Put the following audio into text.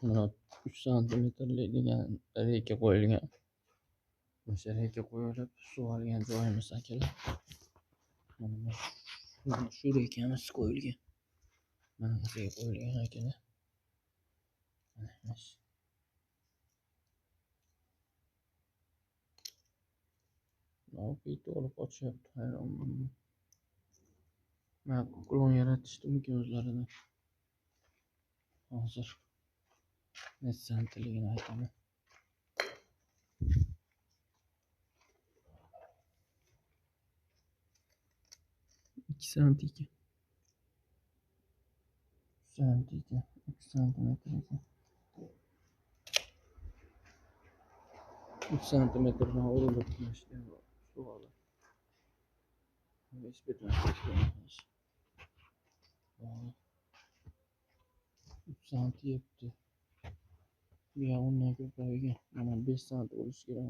Mana 3 santimetrli degan reyka qo'yilgan. O'sha reyka qo'yilib suv olgan joyimiz akalar. Mana shu reykamiz qo'yilgan. Mana bu yerga qo'yilgan akalar. Mana Navbit olib qochyapti, hayronman. Mana klon yaratishdimikin o'zlaridan. Hozir necha santiligini aytaman. 2 santi ekan. 3 santimetr ekan. 3 santimetrdan urilib qilishgan suv olib. Hech bir narsa emas. 3 santi yetdi. Bu ham undan ko'paygan. Mana 5 santi bo'lishi kerak.